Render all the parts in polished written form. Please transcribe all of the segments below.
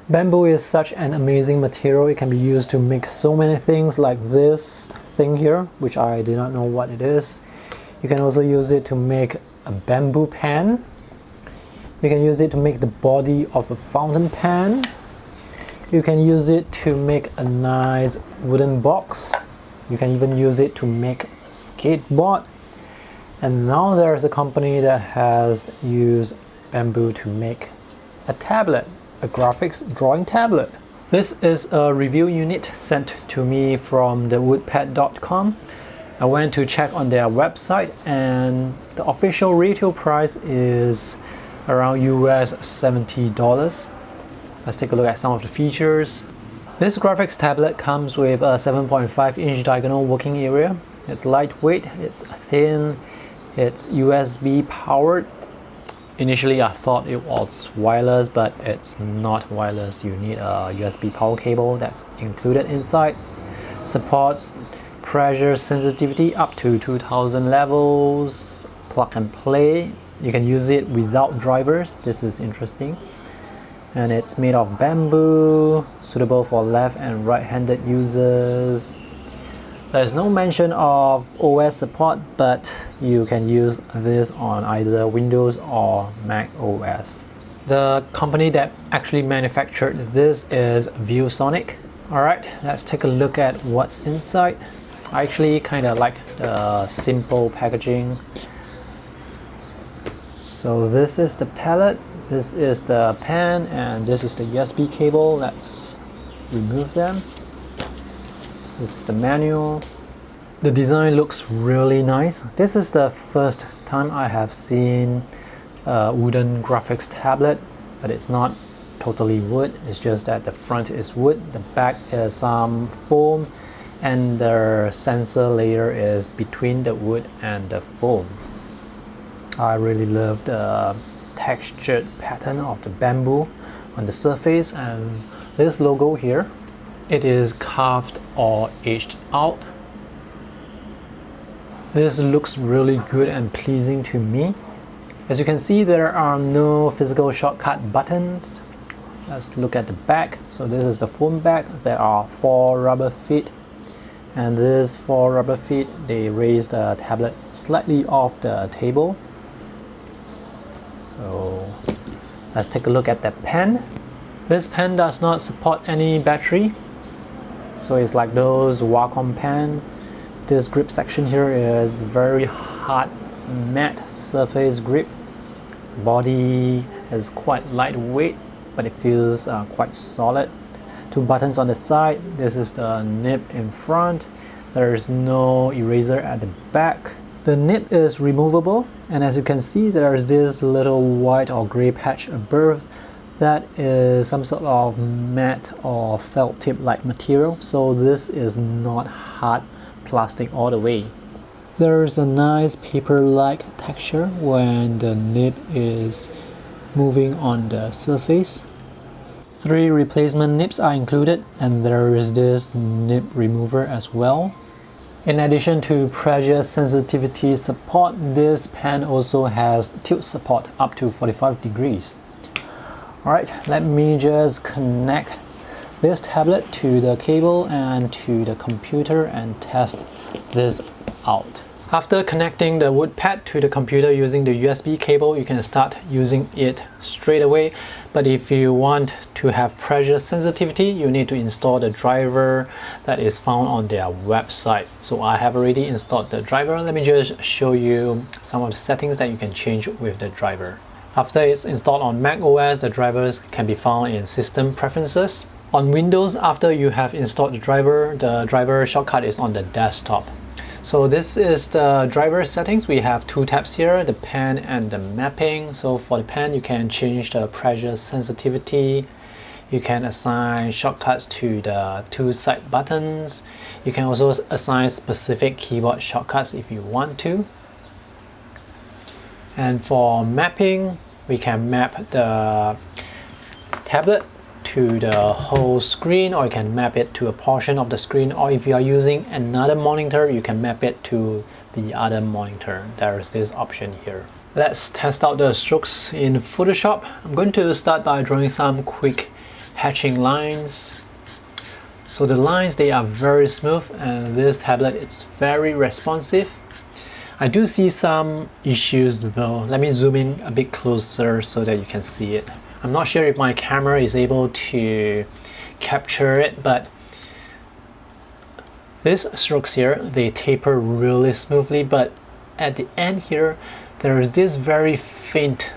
Bamboo is such an amazing material. It can be used to make so many things, like this thing here, which I do not know what it is. You can also use it to make a bamboo pan. You can use it to make the body of a fountain pen. You can use it to make a nice wooden box. You can even use it to make a skateboard. And now there's a company that has used bamboo to make a tablet, a graphics drawing tablet. This is a review unit sent to me from the woodpad.com. I went to check on their website and the official retail price is around US $70. Let's take a look at some of the features. This graphics tablet comes with a 7.5-inch diagonal working area. It's lightweight, it's thin, it's USB powered. Initially I thought it was wireless, but it's not wireless. You need a USB power cable that's included inside. Supports pressure sensitivity up to 2000 levels, plug and play. You can use it without drivers. This is interesting. And it's made of bamboo, suitable for left and right-handed users. There's no mention of OS support, but you can use this on either Windows or Mac OS. The company that actually manufactured this is ViewSonic. Alright, let's take a look at what's inside. I actually kind of like the simple packaging. So this is the palette, this is the pen, and this is the USB cable. Let's remove them. This is the manual. The design looks really nice. This is the first time I have seen a wooden graphics tablet, but it's not totally wood. It's just that the front is wood, the back is some foam, and the sensor layer is between the wood and the foam. I really love the textured pattern of the bamboo on the surface, and this logo here, it is carved or etched out. This looks really good and pleasing to me. As you can see, there are no physical shortcut buttons. Let's look at the back. So this is the foam back. There are 4 rubber feet, and these 4 rubber feet, they raise the tablet slightly off the table. So let's take a look at the pen. This pen does not support any battery, so it's like those Wacom pen. This grip section here is very hard matte surface grip. Body is quite lightweight, but it feels quite solid. 2 buttons on the side. This is the nib in front. There is no eraser at the back. The nib is removable, and as you can see, there is this little white or gray patch above. That is some sort of matte or felt tip like material, so this is not hard plastic all the way. There is a nice paper-like texture when the nib is moving on the surface. 3 replacement nibs are included, and there is this nib remover as well. In addition to pressure sensitivity support, this pen also has tilt support up to 45 degrees. Alright, let me just connect this tablet to the cable and to the computer and test this out. After connecting the WoodPad to the computer using the USB cable, you can start using it straight away. But if you want to have pressure sensitivity, you need to install the driver that is found on their website. So I have already installed the driver. Let me just show you some of the settings that you can change with the driver. After it's installed on Mac OS, the drivers can be found in System Preferences. On Windows, after you have installed the driver shortcut is on the desktop. So this is the driver settings. We have 2 tabs here, the pen and the mapping. So for the pen, you can change the pressure sensitivity. You can assign shortcuts to the 2 side buttons. You can also assign specific keyboard shortcuts if you want to. And for mapping, we can map the tablet to the whole screen, or you can map it to a portion of the screen, or if you are using another monitor, you can map it to the other monitor. There is this option here. Let's test out the strokes in Photoshop. I'm going to start by drawing some quick hatching lines. So the lines, they are very smooth, and this tablet is very responsive. I do see some issues though. Let me zoom in a bit closer so that you can see it. I'm not sure if my camera is able to capture it, but these strokes here, they taper really smoothly, but at the end here, there is this very faint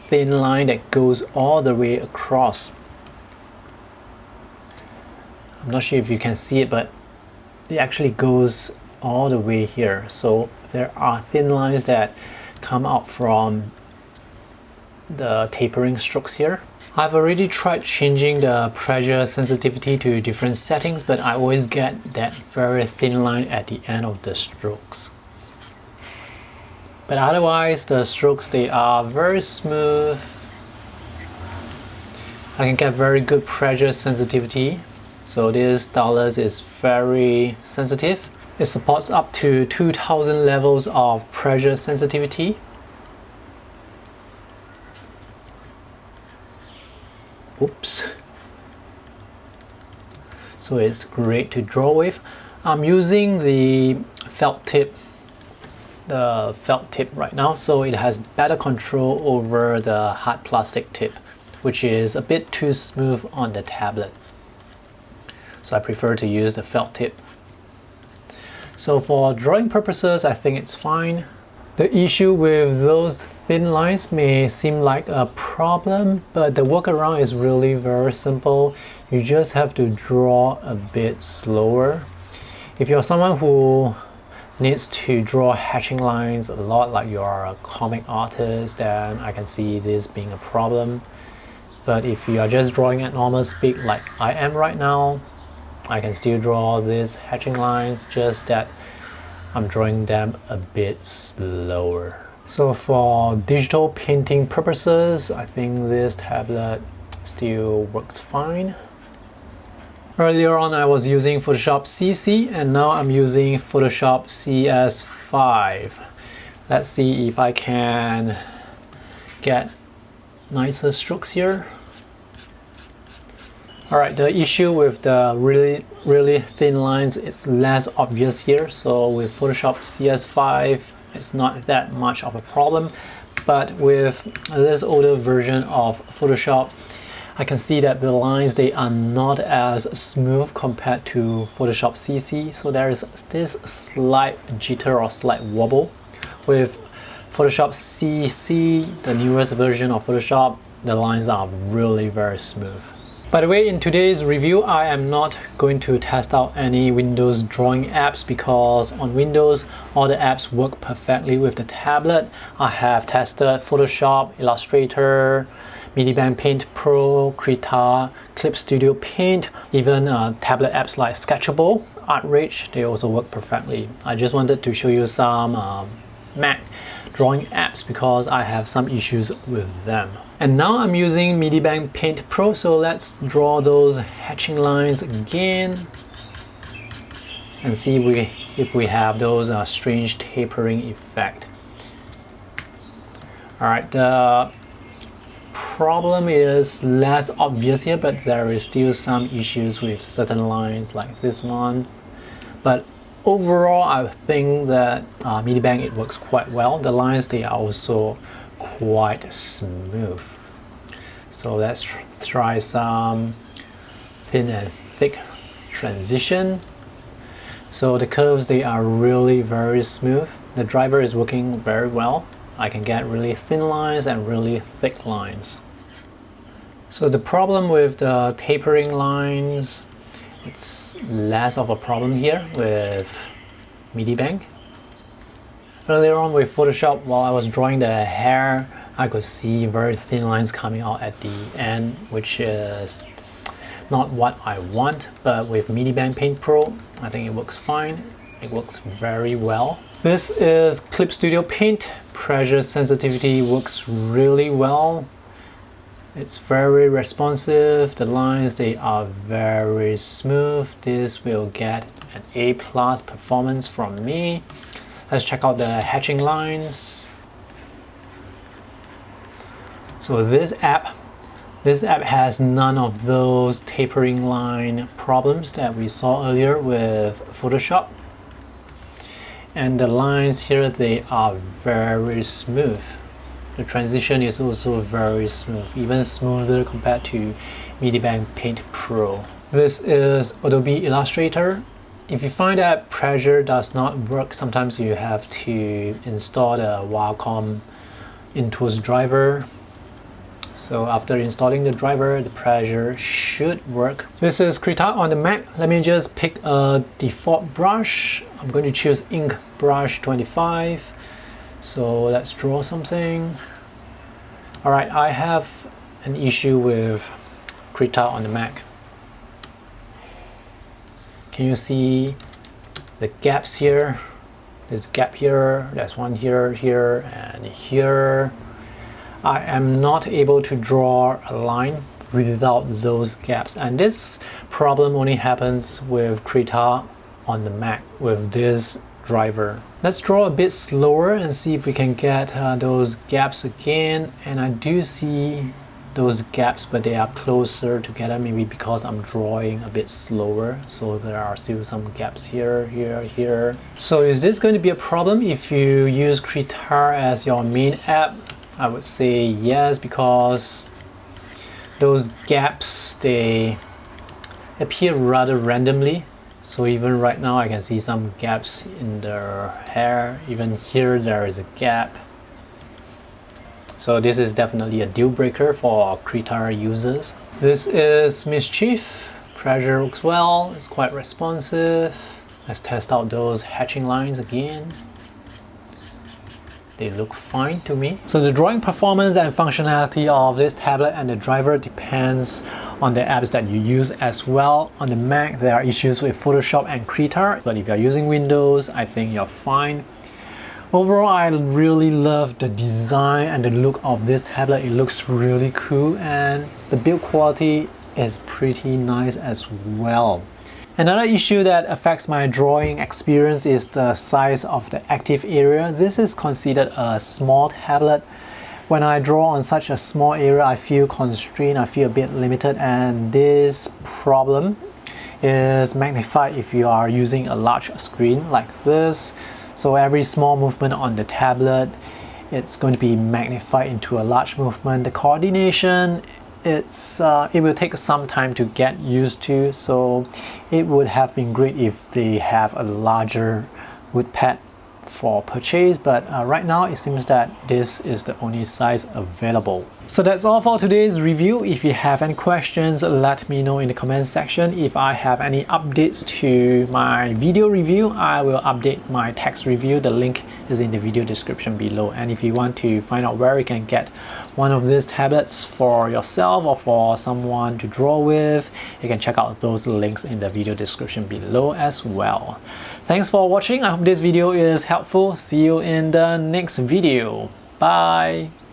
thin line that goes all the way across. I'm not sure if you can see it, but it actually goes all the way here. So there are thin lines that come out from the tapering strokes here. I've already tried changing the pressure sensitivity to different settings, but I always get that very thin line at the end of the strokes. But otherwise, the strokes, they are very smooth. I can get very good pressure sensitivity. So this stylus is very sensitive. It supports up to 2000 levels of pressure sensitivity. Oops. So it's great to draw with. I'm using the felt tip right now, so it has better control over the hard plastic tip, which is a bit too smooth on the tablet. So I prefer to use the felt tip. So for drawing purposes, I think it's fine. The issue with those thin lines may seem like a problem, but the workaround is really very simple. You just have to draw a bit slower. If you're someone who needs to draw hatching lines a lot, like you're a comic artist, then I can see this being a problem. But if you are just drawing at normal speed like I am right now, I can still draw these hatching lines, just that I'm drawing them a bit slower. So for digital painting purposes, I think this tablet still works fine. Earlier on I was using Photoshop CC, and now I'm using Photoshop CS5. Let's see if I can get nicer strokes here. Alright, the issue with the really thin lines is less obvious here. So with Photoshop CS5, it's not that much of a problem. But with this older version of Photoshop, I can see that the lines, they are not as smooth compared to Photoshop CC. So there is this slight jitter or slight wobble. With Photoshop CC, the newest version of Photoshop, the lines are really very smooth. By the way, in today's review, I am not going to test out any Windows drawing apps, because on Windows, all the apps work perfectly with the tablet. I have tested Photoshop, Illustrator, Medibang Paint Pro, Krita, Clip Studio Paint, even tablet apps like Sketchable, ArtRage, they also work perfectly. I just wanted to show you some Mac drawing apps because I have some issues with them. And now I'm using Medibang Paint Pro, so let's draw those hatching lines again and see if we have those strange tapering effect. Alright, the problem is less obvious here, but there is still some issues with certain lines like this one. But overall, I think that Medibang, it works quite well. The lines, they are also quite smooth. So let's try some thin and thick transition. So the curves, they are really very smooth. The driver is working very well. I can get really thin lines and really thick lines. So the problem with the tapering lines, it's less of a problem here with Medibang. Earlier on with Photoshop, while I was drawing the hair, I could see very thin lines coming out at the end, which is not what I want. But with Medibang Paint Pro, I think it works fine. It works very well. This is Clip Studio Paint. Pressure sensitivity works really well. It's very responsive. The lines, they are very smooth. This will get an A+ performance from me. Let's check out the hatching lines. So this app This app has none of those tapering line problems that we saw earlier with Photoshop. And the lines here, they are very smooth. The transition is also very smooth, even smoother compared to Medibank Paint Pro. This is Adobe Illustrator. If you find that pressure does not work, sometimes you have to install the Wacom Intuos driver. So after installing the driver, the pressure should work. This is Krita on the Mac. Let me just pick a default brush. I'm going to choose Ink Brush 25. So let's draw something. Alright, I have an issue with Krita on the Mac. Can you see the gaps here? There's a gap here, there's one here, here, and here. I am not able to draw a line without those gaps, and this problem only happens with Krita on the Mac with this driver. Let's draw a bit slower and see if we can get those gaps again. And I do see those gaps, but they are closer together, maybe because I'm drawing a bit slower. So there are still some gaps here, here, here. So is this going to be a problem if you use Krita as your main app? I would say yes, because those gaps, they appear rather randomly. So even right now I can see some gaps in the hair. Even here there is a gap. So this is definitely a deal breaker for Krita users. This is Mischief. Pressure looks well, it's quite responsive. Let's test out those hatching lines again. They look fine to me. So the drawing performance and functionality of this tablet and the driver depends on the apps that you use as well. On the Mac, there are issues with Photoshop and Krita, but if you're using Windows, I think you're fine. Overall, I really love the design and the look of this tablet. It looks really cool, and the build quality is pretty nice as well. Another issue that affects my drawing experience is the size of the active area. This is considered a small tablet. When I draw on such a small area, I feel constrained, I feel a bit limited, and this problem is magnified if you are using a large screen like this. So every small movement on the tablet, it's going to be magnified into a large movement. The coordination, it will take some time to get used to, so it would have been great if they have a larger WoodPad for purchase, but right now it seems that this is the only size available. So that's all for today's review. If you have any questions, let me know in the comment section. If I have any updates to my video review, I will update my text review. The link is in the video description below. And if you want to find out where you can get one of these tablets for yourself or for someone to draw with, you can check out those links in the video description below as well. Thanks for watching. I hope this video is helpful. See you in the next video. Bye!